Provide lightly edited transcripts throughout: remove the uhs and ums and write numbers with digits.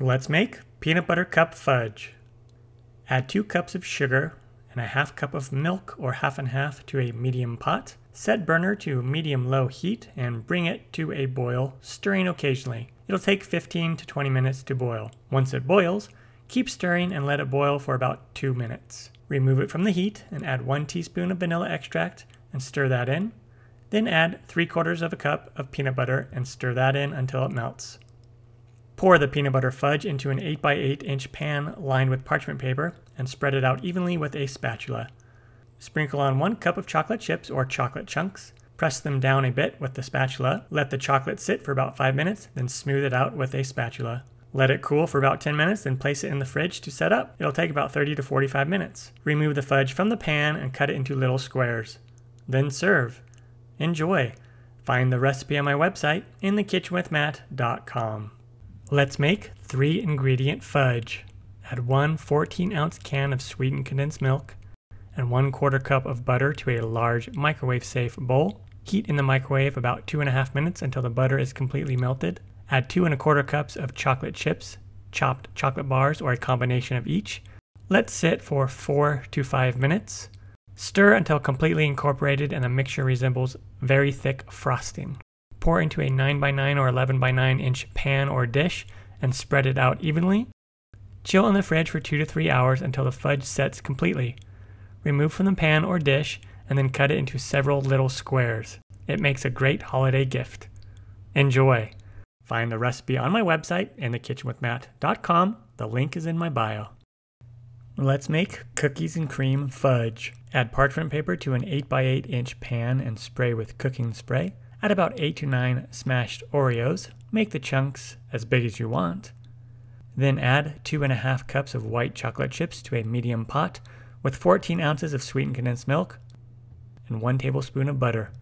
Let's make peanut butter cup fudge. Add 2 cups of sugar and a half cup of milk or half and half to a medium pot. Set burner to medium-low heat and bring it to a boil, stirring occasionally. It'll take 15 to 20 minutes to boil. Once it boils, keep stirring and let it boil for about 2 minutes. Remove it from the heat and add 1 teaspoon of vanilla extract and stir that in. Then add 3/4 of a cup of peanut butter and stir that in until it melts. Pour the peanut butter fudge into an 8 by 8 inch pan lined with parchment paper and spread it out evenly with a spatula. Sprinkle on 1 cup of chocolate chips or chocolate chunks. Press them down a bit with the spatula. Let the chocolate sit for about 5 minutes, then smooth it out with a spatula. Let it cool for about 10 minutes, then place it in the fridge to set up. It'll take about 30 to 45 minutes. Remove the fudge from the pan and cut it into little squares. Then serve. Enjoy. Find the recipe on my website, inthekitchenwithmatt.com. Let's make 3-ingredient fudge. Add 1 14-ounce can of sweetened condensed milk and 1/4 cup of butter to a large microwave-safe bowl. Heat in the microwave about 2.5 minutes until the butter is completely melted. Add 2 1/4 cups of chocolate chips, chopped chocolate bars, or a combination of each. Let sit for 4 to 5 minutes. Stir until completely incorporated and the mixture resembles very thick frosting. Pour into a 9 by 9 or 11 by 9 inch pan or dish and spread it out evenly. Chill in the fridge for 2 to 3 hours until the fudge sets completely. Remove from the pan or dish and then cut it into several little squares. It makes a great holiday gift. Enjoy! Find the recipe on my website, inthekitchenwithmatt.com. The link is in my bio. Let's make cookies and cream fudge. Add parchment paper to an 8 by 8 inch pan and spray with cooking spray. Add about 8 to 9 smashed Oreos. Make the chunks as big as you want. Then add 2.5 cups of white chocolate chips to a medium pot with 14 ounces of sweetened condensed milk and 1 tablespoon of butter.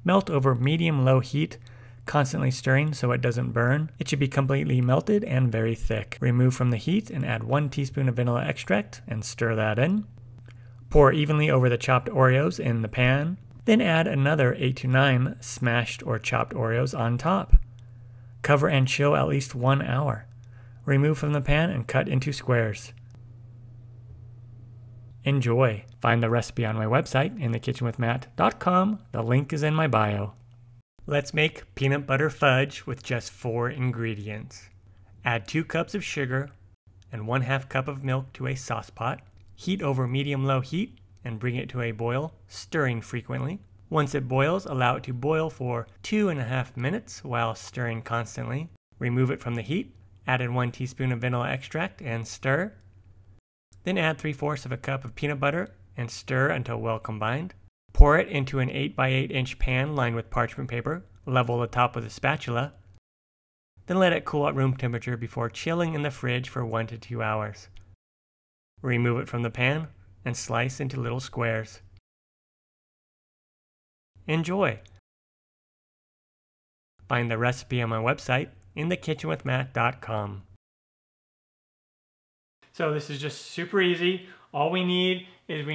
Melt over medium-low heat, constantly stirring so it doesn't burn. It should be completely melted and very thick. Remove from the heat and add 1 teaspoon of vanilla extract and stir that in. Pour evenly over the chopped Oreos in the pan. Then add another 8 to 9 smashed or chopped Oreos on top. Cover and chill at least 1 hour. Remove from the pan and cut into squares. Enjoy. Find the recipe on my website, inthekitchenwithmatt.com. The link is in my bio. Let's make peanut butter fudge with just 4 ingredients. Add 2 cups of sugar and 1/2 cup of milk to a sauce pot. Heat over medium-low heat and bring it to a boil, stirring frequently. Once it boils, allow it to boil for 2.5 minutes while stirring constantly. Remove it from the heat. Add in 1 teaspoon of vanilla extract and stir. Then add 3/4 of a cup of peanut butter and stir until well combined. Pour it into an 8 by 8 inch pan lined with parchment paper. Level the top with a spatula. Then let it cool at room temperature before chilling in the fridge for 1 to 2 hours. Remove it from the pan and slice into little squares. Enjoy! Find the recipe on my website, inthekitchenwithmatt.com. So this is just super easy. All we need is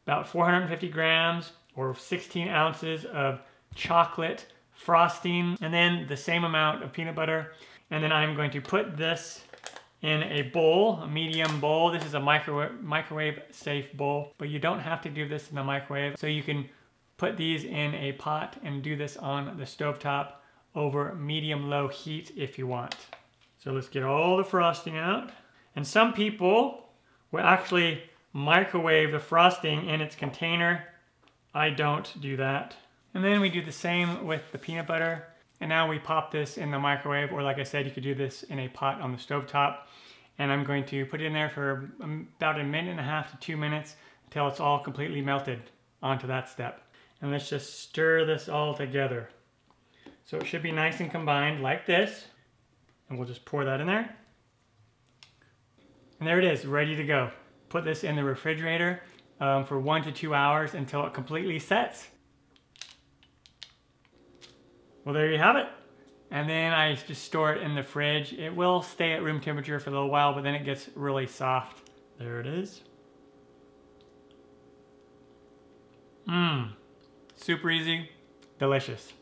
about 450 grams or 16 ounces of chocolate frosting, and then the same amount of peanut butter. And then I'm going to put this in a bowl, a medium bowl. This is a microwave safe bowl, but you don't have to do this in the microwave. So you can put these in a pot and do this on the stovetop over medium-low heat if you want. So let's get all the frosting out. And some people will actually microwave the frosting in its container. I don't do that. And then we do the same with the peanut butter. And now we pop this in the microwave, or like I said, you could do this in a pot on the stovetop. And I'm going to put it in there for about 1.5 to 2 minutes until it's all completely melted onto that step. And let's just stir this all together. So it should be nice and combined like this. And we'll just pour that in there. And there it is, ready to go. Put this in the refrigerator for 1 to 2 hours until it completely sets. Well, there you have it. And then I just store it in the fridge. It will stay at room temperature for a little while, but then it gets really soft. There it is. Super easy, delicious.